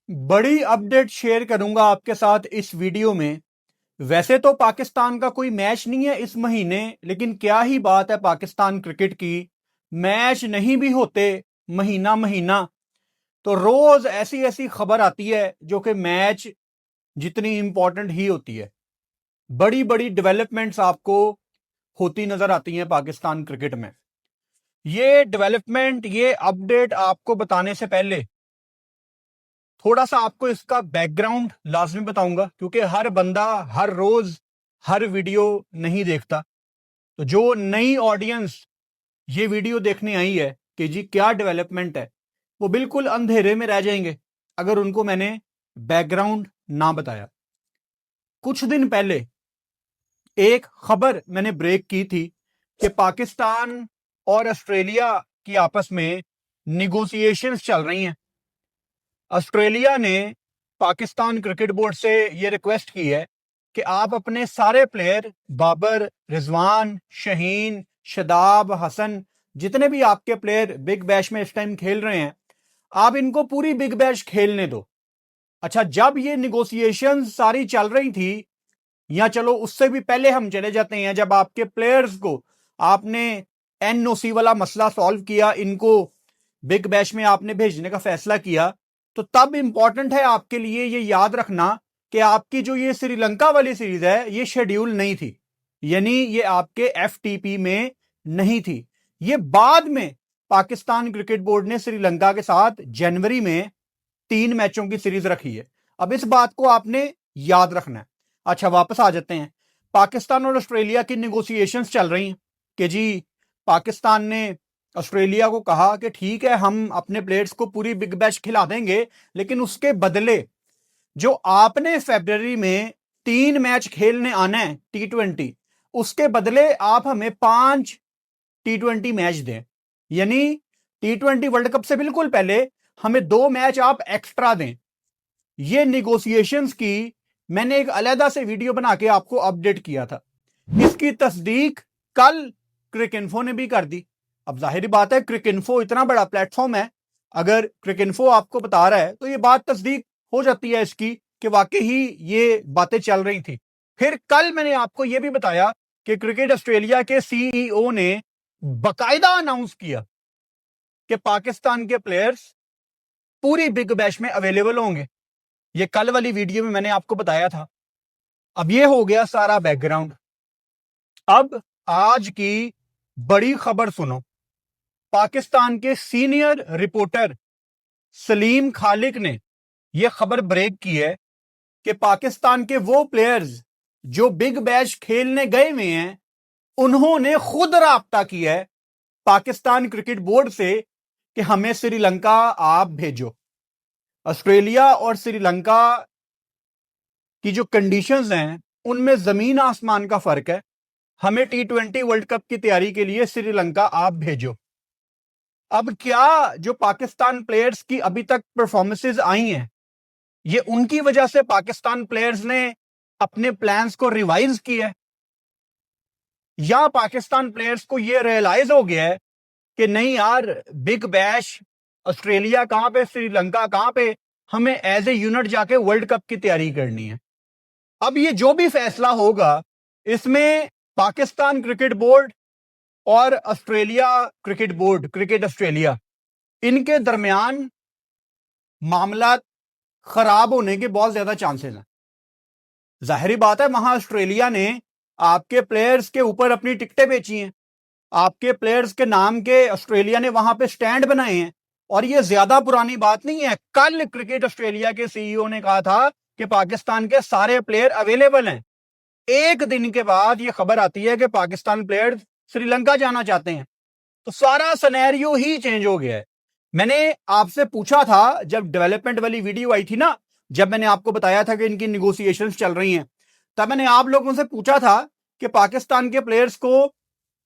बड़ी update share करूंगा आपके साथ इस वीडियो में। वैसे तो पाकिस्तान का कोई मैच नहीं है इस महीने, लेकिन क्या ही बात है पाकिस्तान क्रिकेट की। मैच नहीं भी होते महीना महीना तो रोज ऐसी ऐसी खबर आती है जो कि मैच जितनी इंपॉर्टेंट ही होती है। बड़ी बड़ी डेवलपमेंट्स आपको होती नजर आती हैं पाकिस्तान क्रिकेट में। ये डेवलपमेंट, ये अपडेट आपको बताने से पहले थोड़ा सा आपको इसका बैकग्राउंड लाजमी बताऊंगा, क्योंकि हर बंदा हर रोज हर वीडियो नहीं देखता। तो जो नई ऑडियंस ये वीडियो देखने आई है कि जी क्या डेवलपमेंट है, वो बिल्कुल अंधेरे में रह जाएंगे अगर उनको मैंने बैकग्राउंड ना बताया। कुछ दिन पहले एक खबर मैंने ब्रेक की थी कि पाकिस्तान और ऑस्ट्रेलिया की आपस में निगोशिएशंस चल रही हैं। ऑस्ट्रेलिया ने पाकिस्तान क्रिकेट बोर्ड से यह रिक्वेस्ट की है कि आप अपने सारे प्लेयर बाबर, रिजवान, शहीन, शदाब, हसन, जितने भी आपके प्लेयर बिग बैश में इस टाइम खेल रहे हैं, आप इनको पूरी बिग बैश खेलने दो। अच्छा, जब ये निगोशिएशन सारी चल रही थी, या चलो उससे भी पहले हम चले जाते हैं, जब आपके प्लेयर्स को आपने एनओसी वाला मसला सॉल्व किया, इनको बिग बैश में आपने भेजने का फैसला किया, तो तब इंपॉर्टेंट है आपके लिए ये याद रखना कि आपकी जो ये श्रीलंका वाली सीरीज है ये शेड्यूल नहीं थी, यानी ये आपके एफटीपी में नहीं थी। ये बाद में पाकिस्तान क्रिकेट बोर्ड ने श्रीलंका के साथ जनवरी में 3 मैचों की सीरीज रखी है। अब इस बात को आपने याद रखना है। अच्छा, वापस आ जाते हैं। पाकिस्तान और ऑस्ट्रेलिया की निगोशिएशंस चल रही हैं कि जी पाकिस्तान ने ऑस्ट्रेलिया को कहा कि ठीक है, हम अपने प्लेयर्स को पूरी बिग बैश खिला देंगे, लेकिन उसके बदले जो आपने फरवरी में 3 मैच खेलने आना है T20, उसके बदले आप हमें 5 T20 मैच दें। यानी T20 वर्ल्ड कप से बिल्कुल पहले हमें 2 मैच आप एक्स्ट्रा दें। ये निगोशिएशंस की मैंने एक अलहदा से वीडियो बना के आपको अपडेट किया था। इसकी तस्दीक कल क्रिकइन्फो ने भी कर दी। अब जाहिर बात है, क्रिकइन्फो इतना बड़ा प्लेटफॉर्म है, अगर क्रिकइन्फो आपको बता रहा है तो ये बात तस्दीक हो जाती है इसकी कि वाकई ही ये बातें चल रही थी। फिर कल मैंने आपको यह भी बताया कि क्रिकेट ऑस्ट्रेलिया के सीईओ ने बकायदा अनाउंस किया कि पाकिस्तान के प्लेयर्स पूरी बिग बैश में अवेलेबल होंगे। ये कल वाली वीडियो में मैंने आपको बताया था। अब ये हो गया सारा बैकग्राउंड। अब आज की बड़ी खबर सुनो। पाकिस्तान के सीनियर रिपोर्टर सलीम खालिक ने यह खबर ब्रेक की है कि पाकिस्तान के वो प्लेयर्स जो बिग बैश खेलने गए हुए हैं, उन्होंने खुद राब्ता किया है पाकिस्तान क्रिकेट बोर्ड से कि हमें श्रीलंका आप भेजो। ऑस्ट्रेलिया और श्रीलंका की जो कंडीशंस हैं उनमें जमीन आसमान का फर्क है। हमें T20 वर्ल्ड कप की तैयारी के लिए श्रीलंका आप भेजो। अब क्या जो पाकिस्तान प्लेयर्स की अभी तक परफॉर्मेंसेज आई हैं, ये उनकी वजह से पाकिस्तान प्लेयर्स ने अपने प्लान्स को रिवाइज किया है, या पाकिस्तान प्लेयर्स को ये रियलाइज हो गया है कि नहीं यार, बिग बैश ऑस्ट्रेलिया कहां पे, श्रीलंका कहां पे, हमें एज ए यूनिट जाके वर्ल्ड कप की तैयारी करनी है। अब ये जो भी फैसला होगा, इसमें पाकिस्तान क्रिकेट बोर्ड और Australia cricket board, cricket Australia, इनके दरमियान मामला खराब होने के बहुत ज्यादा चांसेस हैं। जाहिर बात है, वहां ऑस्ट्रेलिया ने आपके प्लेयर्स के ऊपर अपनी टिकटें बेची हैं, आपके प्लेयर्स के नाम के ऑस्ट्रेलिया ने वहां पे स्टैंड बनाए हैं। और ये ज्यादा पुरानी बात नहीं है, कल क्रिकेट ऑस्ट्रेलिया के सीईओ ने कहा था कि पाकिस्तान के सारे प्लेयर अवेलेबल हैं। एक दिन के बाद ये खबर आती है कि पाकिस्तान प्लेयर श्रीलंका जाना चाहते हैं। तो सारा सिनेरियो ही चेंज हो गया है। मैंने आपसे पूछा था जब डेवलपमेंट वाली वीडियो आई थी ना, जब मैंने आपको बताया था कि इनकी निगोशिएशंस चल रही हैं, तब मैंने आप लोगों से पूछा था कि पाकिस्तान के प्लेयर्स को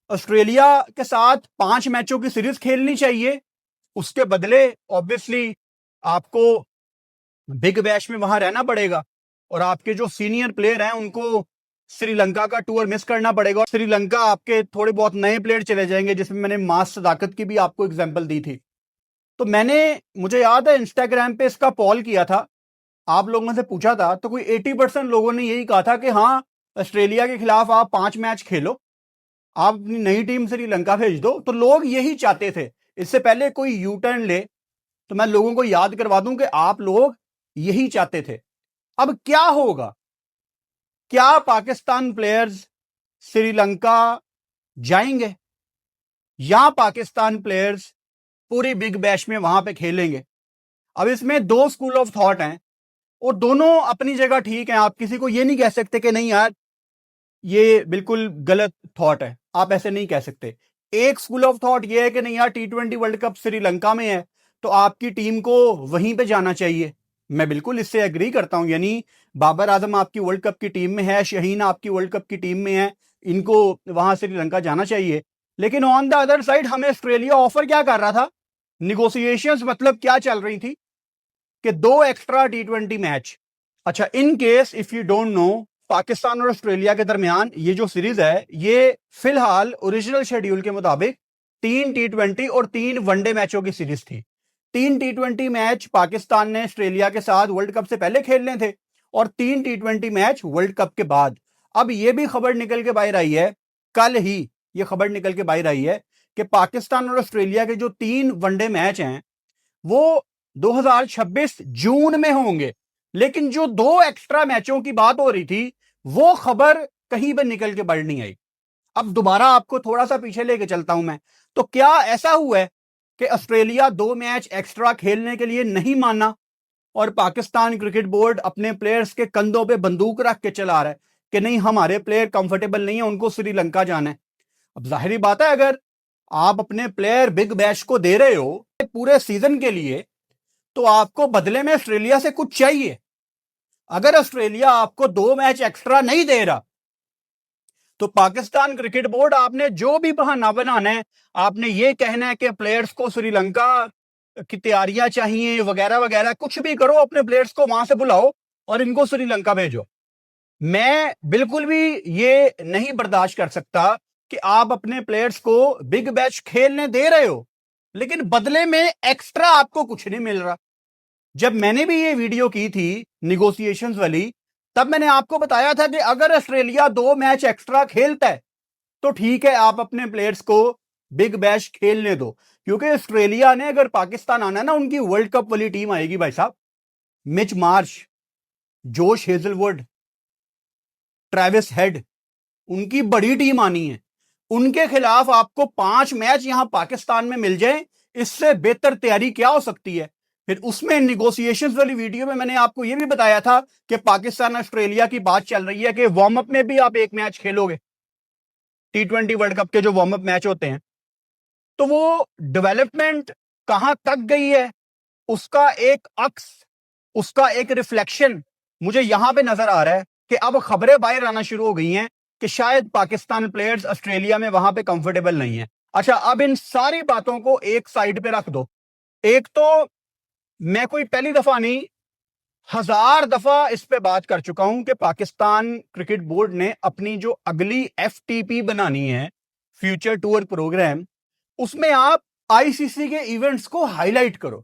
ऑस्ट्रेलिया के साथ 5 मैचों की सीरीज खेलनी चाहिए, उसके बदले ऑब्वियसली आपको बिग बैश में वहां रहना पड़ेगा, और आपके जो सीनियर प्लेयर हैं उनको श्रीलंका का टूर मिस करना पड़ेगा, और श्रीलंका आपके थोड़े बहुत नए प्लेयर चले जाएंगे, जिसमें मैंने मास सदाकत की भी आपको एग्जांपल दी थी। तो मुझे याद है इंस्टाग्राम पे इसका पॉल किया था, आप लोगों से पूछा था, तो कोई 80% लोगों ने यही कहा था कि हाँ, ऑस्ट्रेलिया के खिलाफ आप 5 मैच खेलो, आप अपनी नई टीम श्रीलंका भेज दो। तो लोग यही चाहते थे। इससे पहले कोई यू टर्न ले तो मैं लोगों को याद करवा दूं कि आप लोग यही चाहते थे। अब क्या होगा? क्या पाकिस्तान प्लेयर्स श्रीलंका जाएंगे या पाकिस्तान प्लेयर्स पूरी बिग बैश में वहां पे खेलेंगे? अब इसमें दो स्कूल ऑफ थॉट हैं और दोनों अपनी जगह ठीक है। आप किसी को ये नहीं कह सकते कि नहीं यार ये बिल्कुल गलत थॉट है, आप ऐसे नहीं कह सकते। एक स्कूल ऑफ थॉट ये है कि नहीं यार T20 वर्ल्ड कप श्रीलंका में है तो आपकी टीम को वहीं पे जाना चाहिए। मैं बिल्कुल इससे एग्री करता हूं, यानी बाबर आजम आपकी वर्ल्ड कप की टीम में है, शहीन आपकी वर्ल्ड कप की टीम में है, इनको वहां श्रीलंका जाना चाहिए। लेकिन ऑन द अदर साइड हमें ऑस्ट्रेलिया ऑफर क्या कर रहा था? निगोशिएशंस मतलब क्या चल रही थी कि 2 एक्स्ट्रा T20 मैच। अच्छा, in case if you don't know, Pakistan और ऑस्ट्रेलिया के दरमियान ये जो सीरीज है ये फिलहाल ओरिजिनल शेड्यूल के मुताबिक 3 T20 और 3 वनडे मैचों की सीरीज थी। 3 T20 मैच पाकिस्तान ने ऑस्ट्रेलिया के साथ वर्ल्ड कप से पहले खेलने थे और 3 T20 मैच वर्ल्ड कप के बाद। अब ये भी खबर निकल के बाहर आई है, कल ही ये खबर निकल के बाहर आई है कि पाकिस्तान और ऑस्ट्रेलिया के जो 3 वनडे मैच हैं वो 2026 जून में होंगे। लेकिन जो 2 एक्स्ट्रा मैचों की बात हो रही थी वो खबर कहीं पर निकल के बाहर नहीं आई। अब दोबारा आपको थोड़ा सा पीछे लेके चलता हूं मैं। तो क्या ऐसा हुआ है कि ऑस्ट्रेलिया 2 मैच एक्स्ट्रा खेलने के लिए नहीं माना और पाकिस्तान क्रिकेट बोर्ड अपने प्लेयर्स के कंधों पे बंदूक रख के चला रहा है कि नहीं हमारे प्लेयर कंफर्टेबल नहीं है, उनको श्रीलंका जाना है? अब जाहिर बात है, अगर आप अपने प्लेयर बिग बैश को दे रहे हो पूरे सीजन के लिए तो आपको बदले में ऑस्ट्रेलिया से कुछ चाहिए। अगर ऑस्ट्रेलिया आपको 2 मैच एक्स्ट्रा नहीं दे रहा तो पाकिस्तान क्रिकेट बोर्ड आपने जो भी बहाना बनाना है, आपने ये कहना है कि प्लेयर्स को श्रीलंका की तैयारियां चाहिए वगैरह वगैरह, कुछ भी करो, अपने प्लेयर्स को वहां से बुलाओ और इनको श्रीलंका भेजो। मैं बिल्कुल भी ये नहीं बर्दाश्त कर सकता कि आप अपने प्लेयर्स को बिग बैच खेलने दे रहे हो लेकिन बदले में एक्स्ट्रा आपको कुछ नहीं मिल रहा। जब मैंने भी ये वीडियो की थी निगोशिएशंस वाली, तब मैंने आपको बताया था कि अगर ऑस्ट्रेलिया 2 मैच एक्स्ट्रा खेलता है तो ठीक है, आप अपने प्लेयर्स को बिग बैश खेलने दो। क्योंकि ऑस्ट्रेलिया ने अगर पाकिस्तान आना ना, उनकी वर्ल्ड कप वाली टीम आएगी भाई साहब। Mitch Marsh, Josh Hazlewood, Travis head, उनकी बड़ी टीम आनी है। उनके खिलाफ आपको 5 मैच यहां पाकिस्तान में मिल जाए, इससे बेहतर तैयारी क्या हो सकती है? फिर उसमें निगोशिएशंस वाली वीडियो में मैंने आपको यह भी बताया था कि पाकिस्तान ऑस्ट्रेलिया की बात चल रही है कि वार्म अप में भी आप 1 मैच खेलोगे, T20 वर्ल्ड कप के जो वार्म अप मैच होते हैं। तो वो डेवलपमेंट कहां तक गई है, उसका एक अक्स, उसका एक रिफ्लेक्शन मुझे यहां पे नजर आ रहा है कि अब खबरें बाहर आना शुरू हो गई हैं कि शायद पाकिस्तान प्लेयर्स ऑस्ट्रेलिया में वहां पे कंफर्टेबल नहीं है। अच्छा, अब इन सारी बातों को एक साइड पे रख दो। एक तो मैं कोई पहली दफा नहीं, 1000 दफा इस पे बात कर चुका हूं कि पाकिस्तान क्रिकेट बोर्ड ने अपनी जो अगली FTP बनानी है, फ्यूचर टूर प्रोग्राम, उसमें आप आईसीसी के इवेंट्स को हाईलाइट करो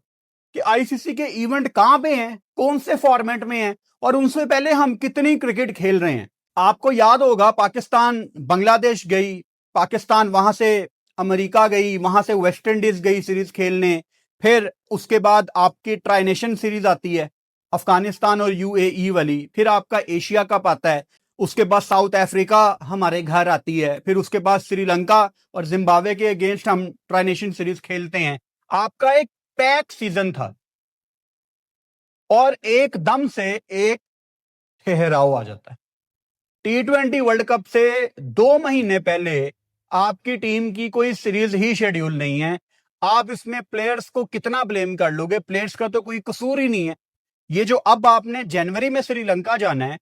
कि आईसीसी के इवेंट कहां पे हैं, कौन से फॉर्मेट में हैं और उनसे पहले हम कितनी क्रिकेट खेल रहे हैं। आपको याद होगा पाकिस्तान बांग्लादेश गई, पाकिस्तान वहां से अमेरिका गई, वहां से वेस्ट इंडीज गई सीरीज खेलने, फिर उसके बाद आपकी ट्राई नेशन सीरीज आती है अफगानिस्तान और UAE वाली, फिर आपका एशिया कप आता है, उसके बाद साउथ अफ्रीका हमारे घर आती है, फिर उसके बाद श्रीलंका और जिम्बाब्वे के अगेंस्ट हम ट्राई नेशन सीरीज खेलते हैं। आपका एक पैक सीजन था और एकदम से एक ठहराव आ जाता है। T20 वर्ल्ड कप से 2 महीने पहले आपकी टीम की कोई सीरीज ही शेड्यूल नहीं है। आप इसमें प्लेयर्स को कितना ब्लेम कर लोगे? प्लेयर्स का तो कोई कसूर ही नहीं है। ये जो अब आपने जनवरी में श्रीलंका जाना है,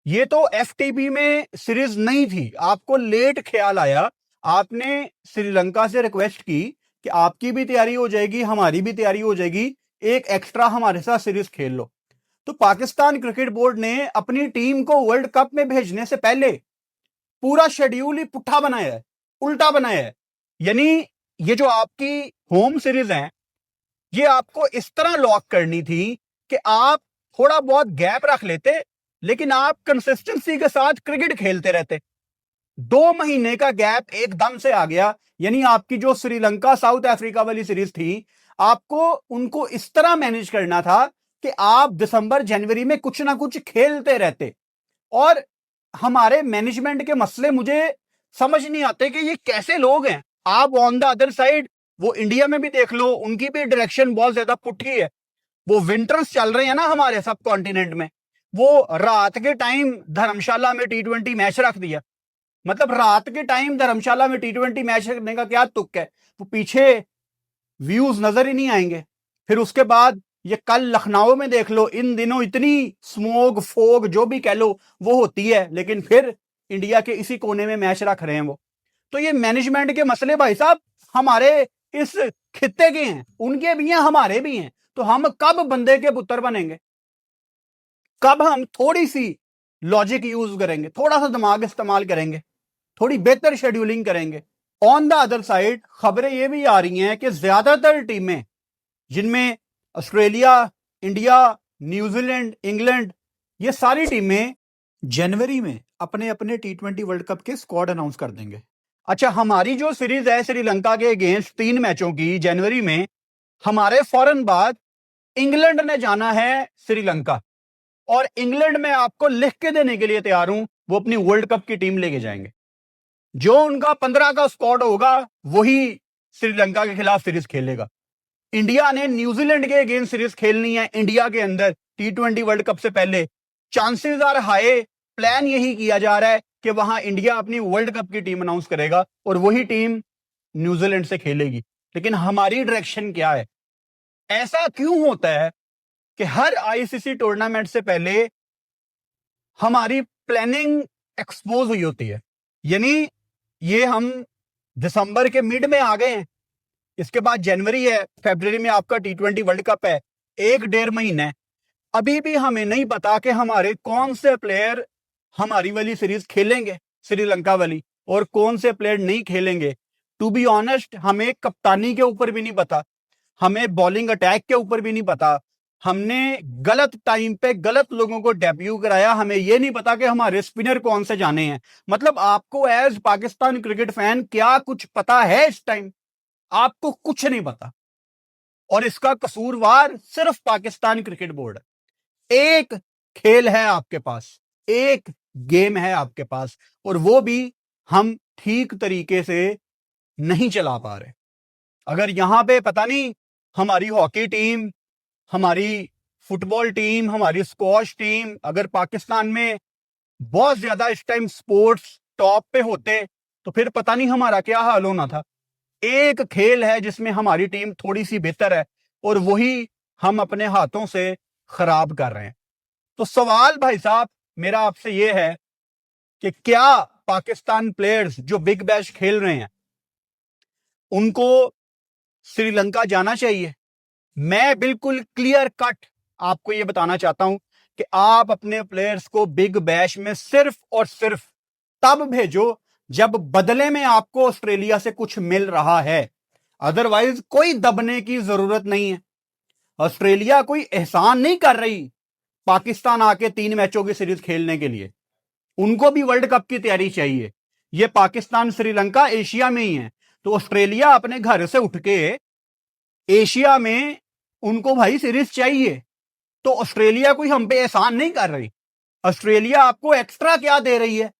ये तो FTP में सीरीज नहीं थी, आपको लेट ख्याल आया, आपने श्रीलंका से रिक्वेस्ट की कि आपकी भी तैयारी हो जाएगी, हमारी भी तैयारी हो जाएगी, एक एक्स्ट्रा हमारे साथ सीरीज खेल लो। तो पाकिस्तान क्रिकेट बोर्ड ने अपनी टीम को वर्ल्ड कप में भेजने से पहले पूरा शेड्यूल ही पुट्ठा बनाया है, उल्टा बनाया है। यानी ये जो आपकी होम सीरीज है, ये आपको इस तरह लॉक करनी थी कि आप थोड़ा बहुत गैप रख लेते, लेकिन आप कंसिस्टेंसी के साथ क्रिकेट खेलते रहते। 2 महीने का गैप एकदम से आ गया, यानी आपकी जो श्रीलंका साउथ अफ्रीका वाली सीरीज थी, आपको उनको इस तरह मैनेज करना था कि आप दिसंबर जनवरी में कुछ ना कुछ खेलते रहते। और हमारे मैनेजमेंट के मसले मुझे समझ नहीं आते कि ये कैसे लोग हैं। आप ऑन द अदर साइड वो इंडिया में भी देख लो, उनकी भी डायरेक्शन बहुत ज्यादा पुठी है। वो विंटर्स चल रहे हैं ना हमारे सब कॉन्टिनेंट में, वो रात के टाइम धर्मशाला में T20 मैच रख दिया। मतलब रात के टाइम धर्मशाला में T20 मैच रखने का क्या तुक है? वो पीछे व्यूज नजर ही नहीं आएंगे। फिर उसके बाद ये कल लखनऊ में देख लो, इन दिनों इतनी स्मोक फोग जो भी कह लो वो होती है, लेकिन फिर इंडिया के इसी कोने में मैच रख रहे हैं वो। तो ये मैनेजमेंट के मसले भाई साहब हमारे इस खित्ते के हैं, उनके भी हैं हमारे भी हैं। तो हम कब बंदे के पुत्र बनेंगे? कब हम थोड़ी सी लॉजिक यूज करेंगे, थोड़ा सा दिमाग इस्तेमाल करेंगे, थोड़ी बेहतर शेड्यूलिंग करेंगे? ऑन द अदर साइड खबरें ये भी आ रही हैं कि ज्यादातर टीमें, जिनमें ऑस्ट्रेलिया, इंडिया, न्यूजीलैंड, इंग्लैंड, ये सारी टीमें जनवरी में अपने अपने T20 वर्ल्ड कप के स्क्वाड अनाउंस कर देंगे। अच्छा, हमारी जो सीरीज है श्रीलंका के अगेंस्ट 3 मैचों की जनवरी में, हमारे फौरन बाद इंग्लैंड ने जाना है श्रीलंका। और इंग्लैंड में आपको लिख के देने के लिए तैयार हूं, वो अपनी वर्ल्ड कप की टीम लेके जाएंगे। जो उनका 15 का स्क्वाड होगा वही श्रीलंका के खिलाफ सीरीज खेलेगा। इंडिया ने न्यूजीलैंड के अगेंस्ट सीरीज खेलनी है इंडिया के अंदर T20 वर्ल्ड कप से पहले। चांसेस आर हाई, प्लान यही किया जा रहा है कि वहां इंडिया अपनी वर्ल्ड कप की टीम अनाउंस करेगा और वही टीम न्यूजीलैंड से खेलेगी। लेकिन हमारी डायरेक्शन क्या है? ऐसा क्यों होता है कि हर आईसीसी टूर्नामेंट से पहले हमारी प्लानिंग एक्सपोज हुई होती है? यानी ये हम दिसंबर के मिड में आ गए हैं, इसके बाद जनवरी है, फरवरी में आपका T20 वर्ल्ड कप है, 1-1.5 महीना है। अभी भी हमें नहीं पता कि हमारे कौन से प्लेयर हमारी वाली सीरीज खेलेंगे श्रीलंका वाली और कौन से प्लेयर नहीं खेलेंगे। टू बी ऑनेस्ट, हमें कप्तानी के ऊपर भी नहीं पता, हमें बॉलिंग अटैक के ऊपर भी नहीं पता। हमने गलत टाइम पे गलत लोगों को डेब्यू कराया, हमें यह नहीं पता कि हमारे स्पिनर कौन से जाने हैं। मतलब आपको एज पाकिस्तान क्रिकेट फैन क्या कुछ पता है इस टाइम? आपको कुछ नहीं पता, और इसका कसूरवार सिर्फ पाकिस्तान क्रिकेट बोर्ड है। एक खेल है आपके पास, एक गेम है आपके पास, और वो भी हम ठीक तरीके से नहीं चला पा रहे। अगर यहां पे पता नहीं हमारी हॉकी टीम, हमारी फुटबॉल टीम, हमारी स्क्वॉश टीम, अगर पाकिस्तान में बहुत ज्यादा इस टाइम स्पोर्ट्स टॉप पे होते तो फिर पता नहीं हमारा क्या हाल होना था। एक खेल है जिसमें हमारी टीम थोड़ी सी बेहतर है और वही हम अपने हाथों से खराब कर रहे हैं। तो सवाल भाई साहब मेरा आपसे यह है कि क्या पाकिस्तान प्लेयर्स जो बिग बैश खेल रहे हैं उनको श्रीलंका जाना चाहिए? मैं बिल्कुल क्लियर कट आपको यह बताना चाहता हूं कि आप अपने प्लेयर्स को बिग बैश में सिर्फ और सिर्फ तब भेजो जब बदले में आपको ऑस्ट्रेलिया से कुछ मिल रहा है। अदरवाइज कोई दबने की जरूरत नहीं है। ऑस्ट्रेलिया कोई एहसान नहीं कर रही पाकिस्तान आके 3 मैचों की सीरीज खेलने के लिए। उनको भी वर्ल्ड कप की तैयारी चाहिए। ये पाकिस्तान श्रीलंका एशिया में ही है, तो ऑस्ट्रेलिया अपने घर से उठ के एशिया में उनको भाई सीरीज चाहिए। तो ऑस्ट्रेलिया कोई हम पे एहसान नहीं कर रही। ऑस्ट्रेलिया आपको एक्स्ट्रा क्या दे रही है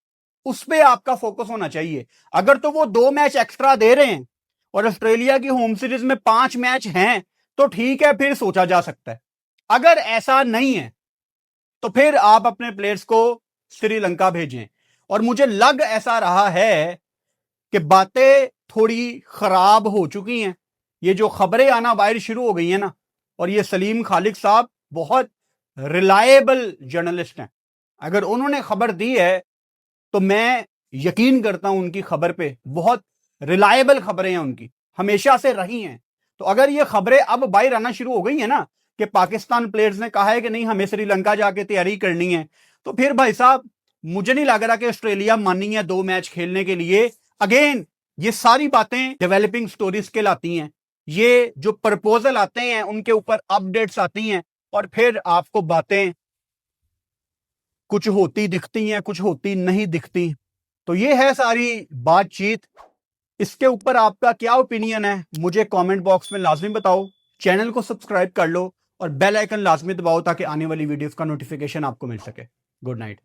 उस पे आपका फोकस होना चाहिए। अगर तो वो 2 मैच एक्स्ट्रा दे रहे हैं और ऑस्ट्रेलिया की होम सीरीज में 5 मैच हैं तो ठीक है, फिर सोचा जा सकता है। अगर ऐसा नहीं है तो फिर आप अपने प्लेयर्स को श्रीलंका भेजें। और मुझे लग ऐसा रहा है कि बातें थोड़ी खराब हो चुकी हैं। ये जो खबरें आना बाहर शुरू हो गई हैं ना, और ये सलीम खालिक साहब बहुत रिलायबल जर्नलिस्ट हैं, अगर उन्होंने खबर दी है तो मैं यकीन करता हूं उनकी खबर पे। बहुत रिलायबल खबरें हैं उनकी, हमेशा से रही हैं। तो अगर ये खबरें अब बाहर आना शुरू हो गई हैं ना कि पाकिस्तान प्लेयर्स ने कहा है कि नहीं हमें श्रीलंका जाके तैयारी करनी है, तो फिर भाई साहब मुझे नहीं लग रहा कि ऑस्ट्रेलिया मानी है 2 मैच खेलने के लिए। अगेन ये सारी बातें डेवलपिंग स्टोरीज कहलाती हैं। ये जो प्रपोजल आते हैं उनके ऊपर अपडेट्स आती हैं और फिर आपको बातें कुछ होती दिखती हैं, कुछ होती नहीं दिखती। तो ये है सारी बातचीत। इसके ऊपर आपका क्या ओपिनियन है मुझे कमेंट बॉक्स में लाजमी बताओ। चैनल को सब्सक्राइब कर लो और बेल आइकन लाजमी दबाओ ताकि आने वाली वीडियोस का नोटिफिकेशन आपको मिल सके। Good night.